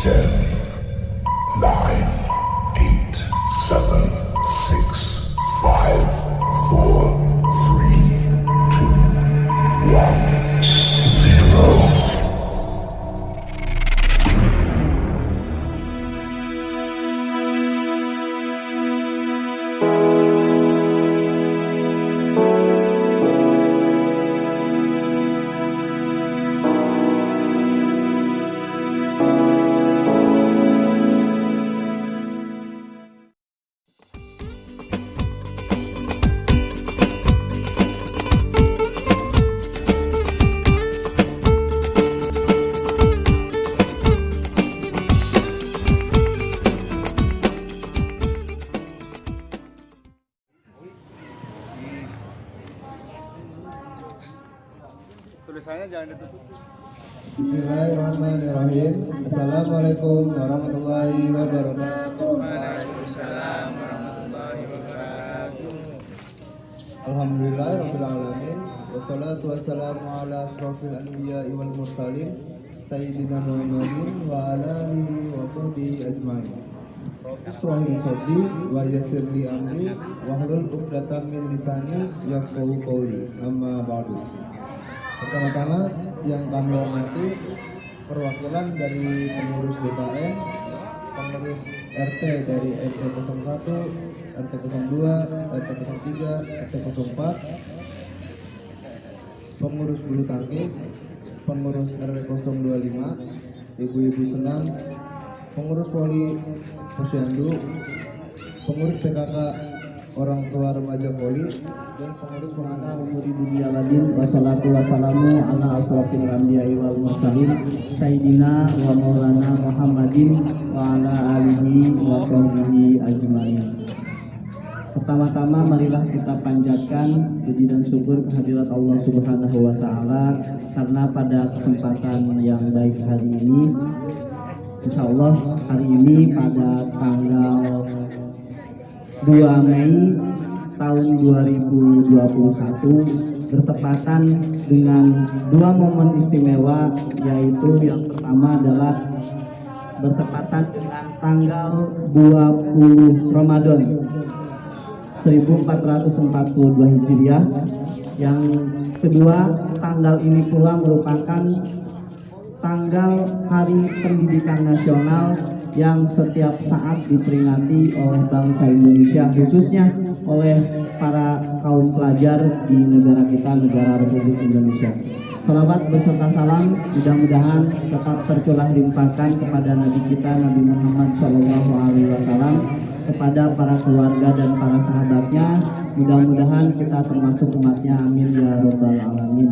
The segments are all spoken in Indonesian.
10, 9, 8, 7, 6, 5, 4, 3, 2, 1, 0. Tulisannya jangan ditutup. Bismillahirrahmanirrahim. Assalamualaikum warahmatullahi wabarakatuh. Waalaikumsalam warahmatullahi wabarakatuh. Alhamdulillahirabbil alamin. Wassalatu wassalamu ala asyrofil anbiya'i wal mursalin sayyidina Muhammadin wa ala alihi wa sahbihi ajmain. Ishrah li sadri wa yassir li amri wahlul 'uqdatam min lisani yafqahu qawli. Amma ba'du. Pertama-tama yang kami hormati perwakilan dari pengurus BKN, pengurus RT dari RT 01, RT 02, RT 03, RT 04, pengurus bulu tangkis, pengurus RW 025, ibu-ibu senam, pengurus Poli Posyandu, pengurus PKK orang tua remaja Poli, dan pengurus Mahana Umuri Budi Aladin. Wassalatu wassalamu ala asrofil anbiya'i wal mursalin sayyidina wa maulana Muhammadin wa ala alihi wa sahbihi ajmain. Pertama-tama marilah kita panjatkan puji dan syukur kehadirat Allah Subhanahu wa taala karena pada kesempatan yang baik hari ini, insyaallah hari ini pada tanggal 2 Mei tahun 2021 bertepatan dengan dua momen istimewa, yaitu yang pertama adalah bertepatan dengan tanggal 20 Ramadan 1442 Hijriah. Yang kedua, tanggal ini pula merupakan tanggal Hari Pendidikan Nasional yang setiap saat diperingati oleh bangsa Indonesia, khususnya oleh para kaum pelajar di negara kita, negara Republik Indonesia. Salawat beserta salam mudah-mudahan tetap tercurah limpahkan kepada Nabi kita Nabi Muhammad SAW, kepada para keluarga dan para sahabatnya. Mudah-mudahan kita termasuk umatnya, amin ya rabbal alamin.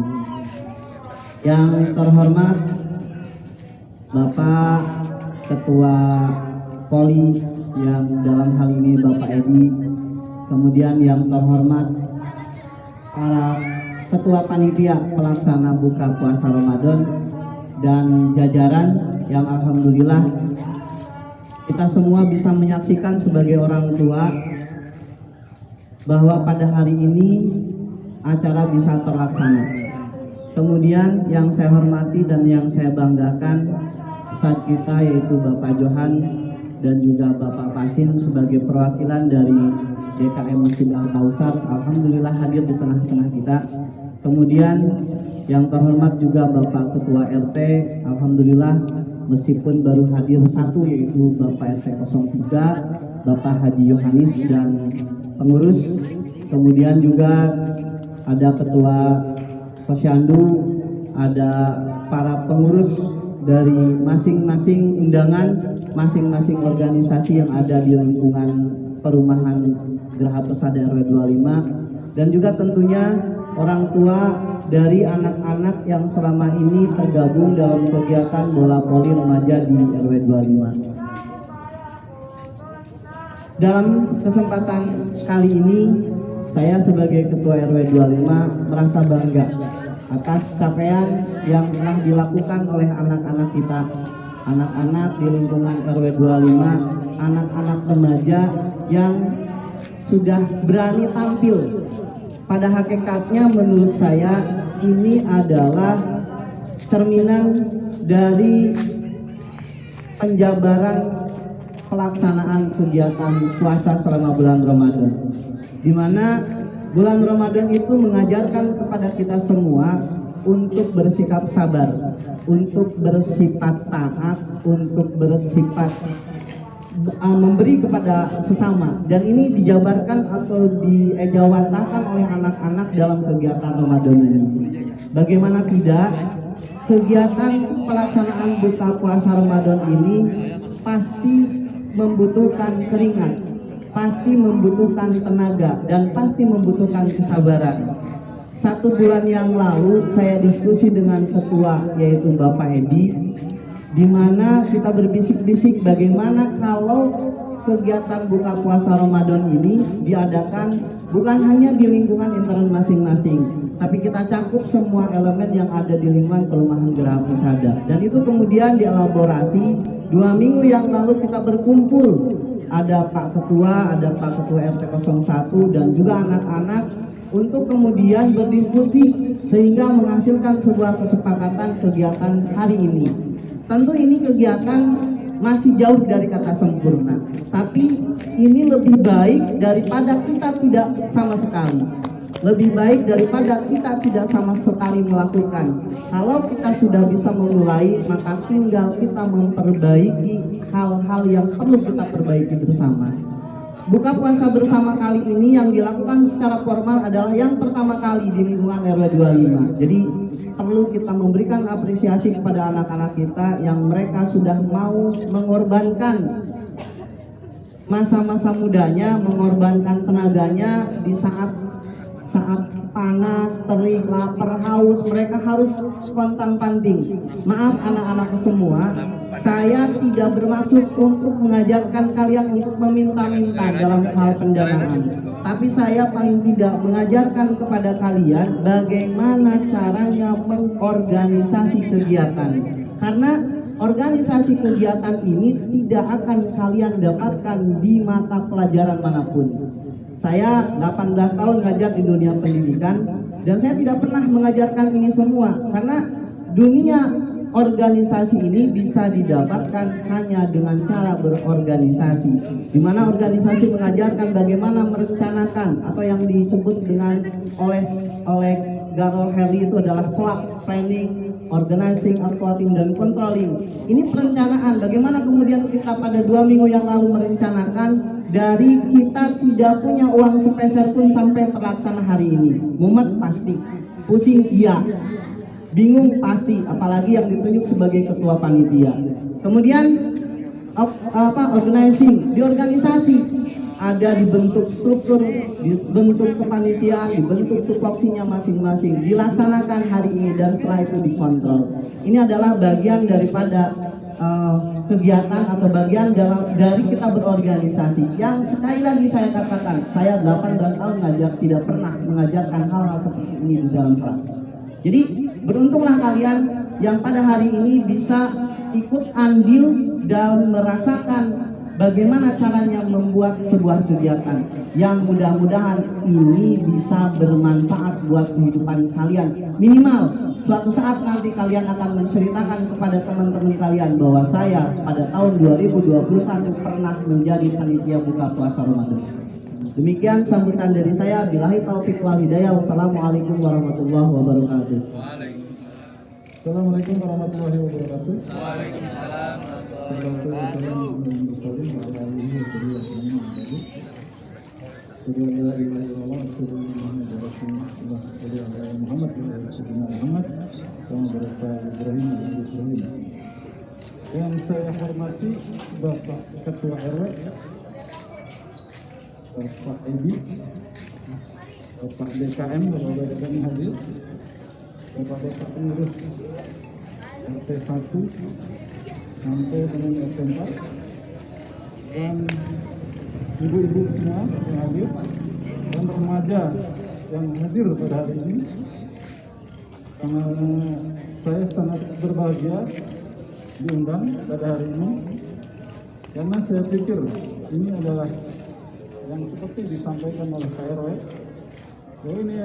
Yang terhormat Bapak Ketua Poli, yang dalam hal ini Bapak Edi, kemudian yang terhormat para Ketua Panitia Pelaksana Buka Puasa Ramadan dan jajaran yang alhamdulillah kita semua bisa menyaksikan sebagai orang tua bahwa pada hari ini acara bisa terlaksana. Kemudian yang saya hormati dan yang saya banggakan Ustadz kita, yaitu Bapak Johan dan juga Bapak Pasin sebagai perwakilan dari DKM Masjid Al-Kausar, alhamdulillah hadir di tengah-tengah kita. Kemudian yang terhormat juga Bapak Ketua RT, alhamdulillah meskipun baru hadir satu, yaitu Bapak RT 03, Bapak Haji Yohanis dan pengurus. Kemudian juga ada Ketua Posyandu, ada para pengurus dari masing-masing undangan, masing-masing organisasi yang ada di lingkungan perumahan Geraha Persada RW 25, dan juga tentunya orang tua dari anak-anak yang selama ini tergabung dalam kegiatan bola voli remaja di RW 25. Dalam kesempatan kali ini, saya sebagai Ketua RW 25 merasa bangga atas capaian yang telah dilakukan oleh anak-anak kita, anak-anak di lingkungan RW 25, anak-anak remaja yang sudah berani tampil. Pada hakikatnya menurut saya ini adalah cerminan dari penjabaran pelaksanaan kegiatan puasa selama bulan Ramadan, di mana bulan Ramadan itu mengajarkan kepada kita semua untuk bersikap sabar, untuk bersifat taat, untuk bersifat memberi kepada sesama, dan ini dijabarkan atau diejawantahkan oleh anak-anak dalam kegiatan Ramadan ini. Bagaimana tidak, kegiatan pelaksanaan buka puasa Ramadan ini pasti membutuhkan keringat, pasti membutuhkan tenaga, dan pasti membutuhkan kesabaran. 1 bulan yang lalu saya diskusi dengan ketua, yaitu Bapak Edi, di mana kita berbisik-bisik bagaimana kalau kegiatan buka puasa Ramadan ini diadakan bukan hanya di lingkungan internal masing-masing, tapi kita cakup semua elemen yang ada di lingkungan Perumahan Geraha Persada. Dan itu kemudian dielaborasi. 2 minggu yang lalu kita berkumpul, ada Pak Ketua, ada Pak Ketua RT 01 dan juga anak-anak, untuk kemudian berdiskusi sehingga menghasilkan sebuah kesepakatan kegiatan hari ini. Tentu ini kegiatan masih jauh dari kata sempurna, tapi ini lebih baik daripada kita tidak sama sekali. Lebih baik daripada kita tidak sama sekali melakukan. Kalau kita sudah bisa memulai, maka tinggal kita memperbaiki hal-hal yang perlu kita perbaiki bersama. Buka puasa bersama kali ini yang dilakukan secara formal adalah yang pertama kali di lingkungan RW 25. Jadi perlu kita memberikan apresiasi kepada anak-anak kita yang mereka sudah mau mengorbankan masa-masa mudanya, mengorbankan tenaganya di saat panas, terik, lapar, haus, mereka harus pontang-panting. Maaf anak-anak semua, saya tidak bermaksud untuk mengajarkan kalian untuk meminta-minta dalam hal pendanaan, tapi saya paling tidak mengajarkan kepada kalian bagaimana caranya mengorganisasi kegiatan, karena organisasi kegiatan ini tidak akan kalian dapatkan di mata pelajaran manapun. Saya 18 tahun ngajar di dunia pendidikan dan saya tidak pernah mengajarkan ini semua, karena dunia organisasi ini bisa didapatkan hanya dengan cara berorganisasi, di mana organisasi mengajarkan bagaimana merencanakan atau yang disebut dengan oleh Garo Herli itu adalah plot, planning, organizing, outputting, dan controlling. Ini perencanaan, bagaimana kemudian kita pada 2 minggu yang lalu merencanakan. Dari kita tidak punya uang sepeser pun sampai terlaksana hari ini. Mumet pasti, pusing iya, bingung pasti, apalagi yang ditunjuk sebagai ketua panitia. Kemudian organizing, di organisasi ada dibentuk struktur, dibentuk kepanitiaan, dibentuk tupoksinya masing-masing, dilaksanakan hari ini dan setelah itu dikontrol. Ini adalah bagian daripada kegiatan atau bagian dari kita berorganisasi. Yang sekali lagi saya katakan, saya 18 tahun ngajar tidak pernah mengajarkan hal-hal seperti ini di dalam kelas. Jadi beruntunglah kalian yang pada hari ini bisa ikut andil dan merasakan bagaimana caranya membuat sebuah kegiatan yang mudah-mudahan ini bisa bermanfaat buat kehidupan kalian. Minimal suatu saat nanti kalian akan menceritakan kepada teman-teman kalian bahwa saya pada tahun 2021 pernah menjadi panitia buka puasa Ramadan. Demikian sambutan dari saya. Billahi taufiq wal hidayah. Wassalamualaikum warahmatullahi wabarakatuh. Assalamualaikum warahmatullahi wabarakatuh. Waalaikumsalam. Yang saya hormati Bapak Ketua RW, Bapak Edi, Bapak DKM, Bapak DKM hadir, Bapak pengurus RT 1 sampai dengan RT 4, dan ibu-ibu semua yang hadir, dan remaja yang hadir pada hari ini. Saya sangat berbahagia diundang pada hari ini, karena saya pikir ini adalah yang seperti disampaikan oleh KRW, bahwa ini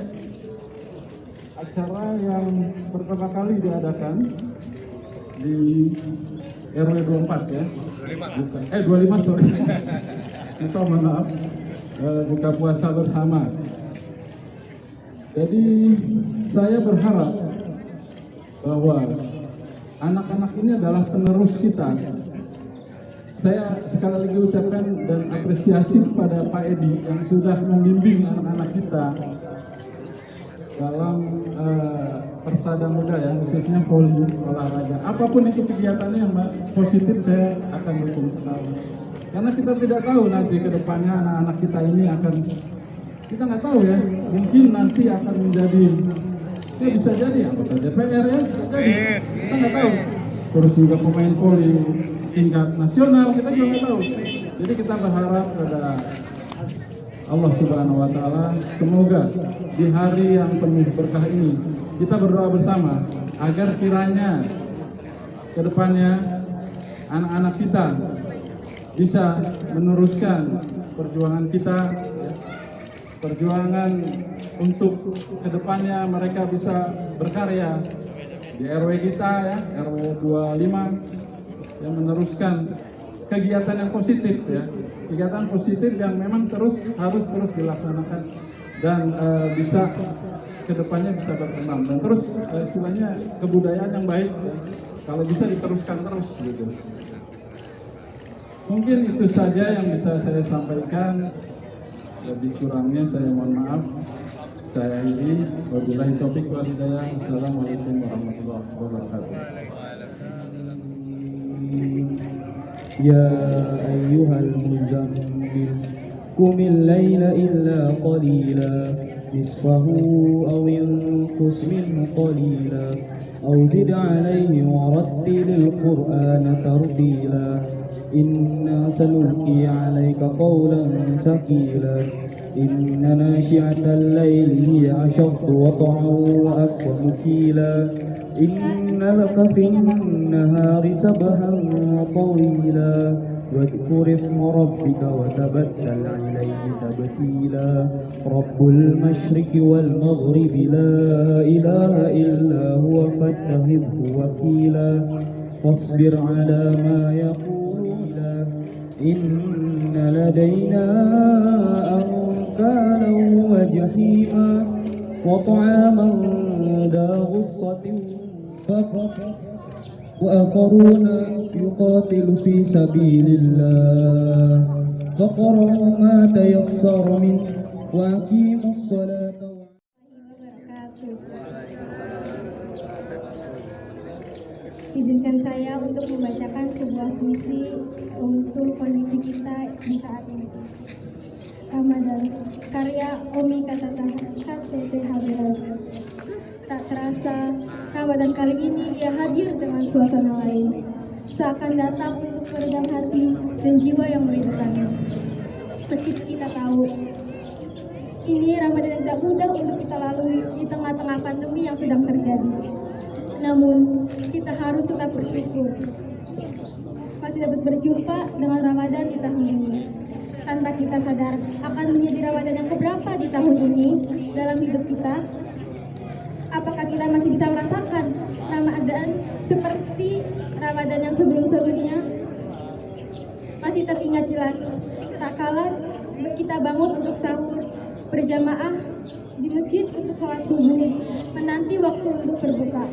acara yang pertama kali diadakan di RW 24 ya. 25 sorry. Itu maaf. Buka puasa bersama. Jadi saya berharap bahwa anak-anak ini adalah penerus kita. Saya sekali lagi ucapkan dan apresiasi kepada Pak Edi yang sudah membimbing anak-anak kita dalam persada muda ya, khususnya voli olahraga. Apapun itu kegiatannya yang positif saya akan dukung sekali. Karena kita tidak tahu nanti ke depannya anak-anak kita ini akan, kita nggak tahu ya, mungkin nanti akan menjadi, ya bisa jadi anggota DPR ya, bisa jadi, kita nggak tahu. Terus juga pemain voli tingkat nasional, kita juga nggak tahu. Jadi kita berharap pada Allah Subhanahu wa Ta'ala, semoga di hari yang penuh berkah ini kita berdoa bersama agar kiranya ke depannya anak-anak kita bisa meneruskan perjuangan kita, perjuangan untuk ke depannya mereka bisa berkarya di RW kita ya, RW 25, yang meneruskan kegiatan yang positif ya, kegiatan positif yang memang harus terus dilaksanakan dan bisa kedepannya bisa berkembang dan terus istilahnya kebudayaan yang baik ya, kalau bisa diteruskan terus gitu. Mungkin itu saja yang bisa saya sampaikan, lebih kurangnya saya mohon maaf. Saya ini wabillahi taufiq wal hidayah. Assalamualaikum warahmatullahi wabarakatuh. يا أيها المزمل قم الليل إلا قليلا نصفه أو انقص منه قليلا أو زد عليه ورتل القرآن ترتيلا إنا سنلقي عليك قولا ثقيلا إن ناشئة الليل هي أشد وطئا وأقوم قيلا إن لك في النهار سبحا طويلا واذكر اسم ربك وتبتل إليه تبتيلا رب المشرق والمغرب لا إله إلا هو فاتخذه وكيلا واصبر على ما يقولون إن لدينا أنكالا وجحيما وطعاما ذا غصة وآخرون يقاتل في سبيل الله فاقرأوا ما تيسر منه وأقيموا الصلاة. Izinkan saya untuk membacakan sebuah puisi untuk kondisi kita di saat ini. Ramadan, karya Omi KTP Habiras. Tak terasa, Ramadan kali ini dia hadir dengan suasana lain, seakan datang untuk meredam hati dan jiwa yang merindukannya. Meski kita tahu, ini Ramadan yang tidak mudah untuk kita lalui di tengah-tengah pandemi yang sedang terjadi. Namun, kita harus tetap bersyukur masih dapat berjumpa dengan Ramadan di tahun ini. Tanpa kita sadar akan menjadi Ramadan yang keberapa di tahun ini dalam hidup kita. Apakah kita masih bisa merasakan Ramadan seperti Ramadan yang sebelum-sebelumnya? Masih teringat jelas tak kala kita bangun untuk sahur berjamaah di masjid untuk sholat subuh, menanti waktu untuk berbuka,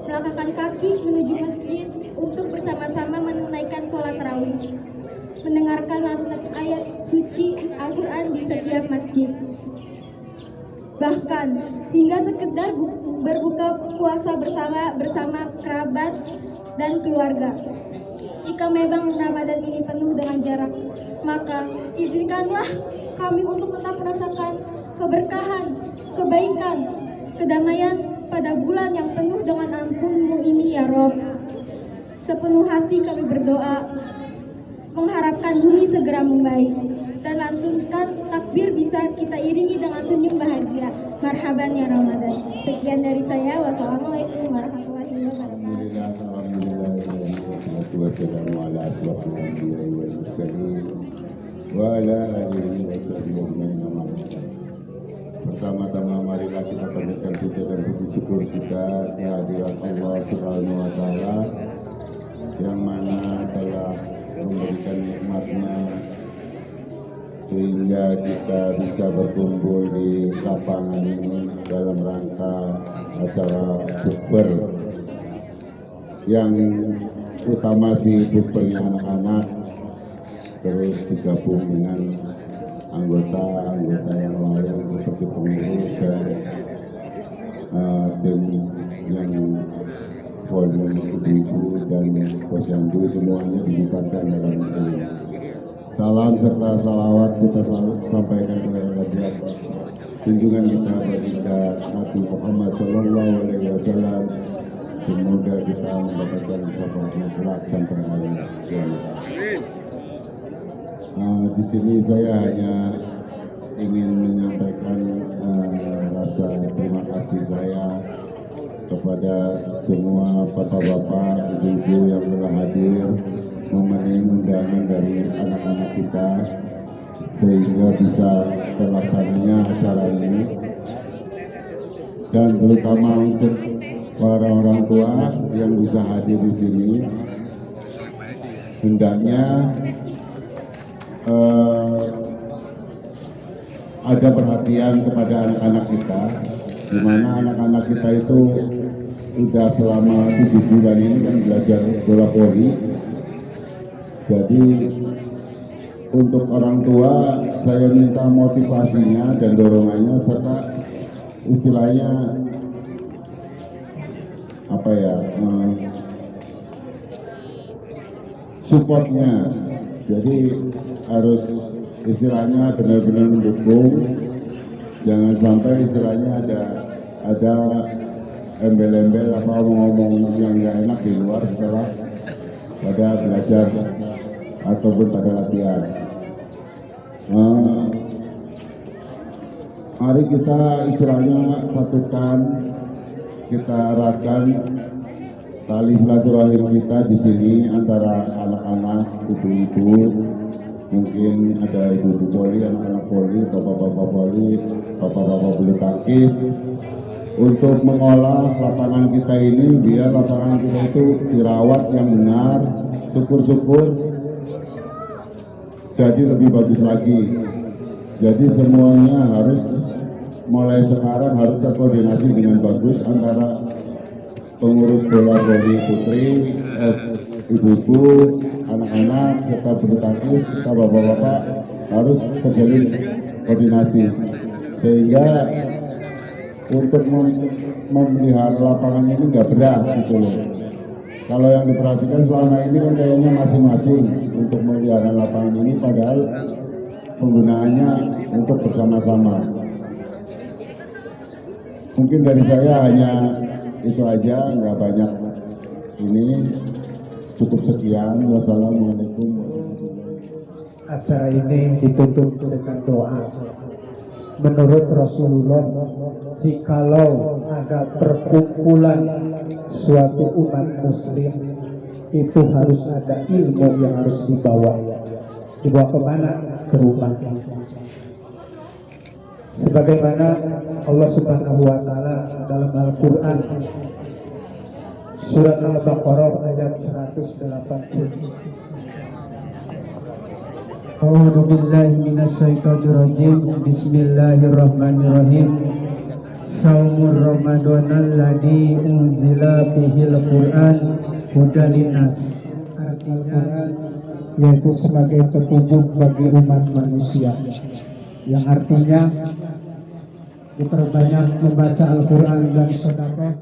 melangkahkan kaki menuju masjid untuk bersama-sama menunaikan sholat tarawih, mendengarkan ayat suci Al-Quran di setiap masjid, bahkan hingga sekedar berbuka puasa bersama kerabat dan keluarga. Jika memang Ramadan ini penuh dengan jarak, maka izinkanlah kami untuk tetap merasakan keberkahan, kebaikan, kedamaian pada bulan yang penuh dengan ampun-Mu ini ya Rob. Sepenuh hati kami berdoa, mengharapkan bumi segera membaik, dan lantunkan takbir bisa kita iringi dengan senyum bahagia. Marhaban ya Ramadan. Sekian dari saya. Wassalamualaikum warahmatullahi wabarakatuh. Alhamdulillah, wassalatu wassalamu ala asyrafil anbiya'i wal mursalin wa ala alihi wa sahbihi ajma'in. Pertama-tama marilah kita panjatkan puja dan puji syukur kita kehadirat Allah Subhanahu wa Ta'ala yang mana telah memberikan nikmatnya sehingga kita bisa berkumpul di lapangan ini dalam rangka acara bukber yang utama sih bukbernya anak-anak, terus digabung dengan anggota yang lain seperti pengurus dan tim yang volume ibu-ibu dan posyandu semuanya dilibatkan dalam ini. Salam serta salawat kita sampaikan kepada junjungan kita baginda Nabi Muhammad SAW. Semoga kita mendapatkan syafaatnya kelak sampai hari kiamat. Di sini saya hanya ingin menyampaikan rasa terima kasih saya kepada semua bapak-bapak, ibu-ibu yang telah hadir memenuhi undangan dari anak-anak kita sehingga bisa terlaksananya acara ini, dan terutama untuk para orang tua yang bisa hadir di sini. Hendaknya ada perhatian kepada anak-anak kita, di mana anak-anak kita itu sudah selama 7 bulan ini kan belajar bola voli. Jadi untuk orang tua saya minta motivasinya dan dorongannya serta istilahnya apa ya, supportnya. Jadi harus istilahnya benar-benar mendukung, jangan sampai istilahnya ada embel-embel apa ngomong yang nggak enak di luar setelah pada belajar ataupun pada latihan. Mari kita istilahnya satukan, kita eratkan tali silaturahim kita di sini antara anak-anak, ibu-ibu, mungkin ada ibu-ibu voli, anak-anak voli, bapak-bapak voli, bapak-bapak bulu tangkis, untuk mengolah lapangan kita ini biar lapangan kita itu dirawat yang benar, syukur-syukur jadi lebih bagus lagi. Jadi semuanya harus mulai sekarang harus terkoordinasi dengan bagus antara pengurus bola voli putri, ibu-ibu, anak-anak, serta bulu tangkis, serta bapak-bapak harus terjalin koordinasi sehingga untuk memelihara lapangan ini nggak berat gitu loh. Kalau yang diperhatikan selama ini kan kayaknya masing-masing untuk memelihara lapangan ini, padahal penggunaannya untuk bersama-sama. Mungkin dari saya hanya itu aja, nggak banyak. Ini cukup sekian. Wassalamualaikum warahmatullahi wabarakatuh. Acara ini ditutup dengan doa. Menurut Rasulullah, jikalau ada perkumpulan suatu umat muslim, itu harus ada ilmu yang harus dibawa. Dibawa kemana? Ke rumah. Sebagaimana Allah Subhanahu wa Ta'ala dalam Al-Quran surat Al-Baqarah ayat 180. A'udzu billahi minasyaitonir rajim. Bismillahirrahmanirrahim. Saumur Ramadhanal ladzi unzila fihil Qur'an hudan linnas. Artinya yaitu sebagai petunjuk bagi umat manusia. Yang artinya diperbanyak membaca Al-Quran dan sedekah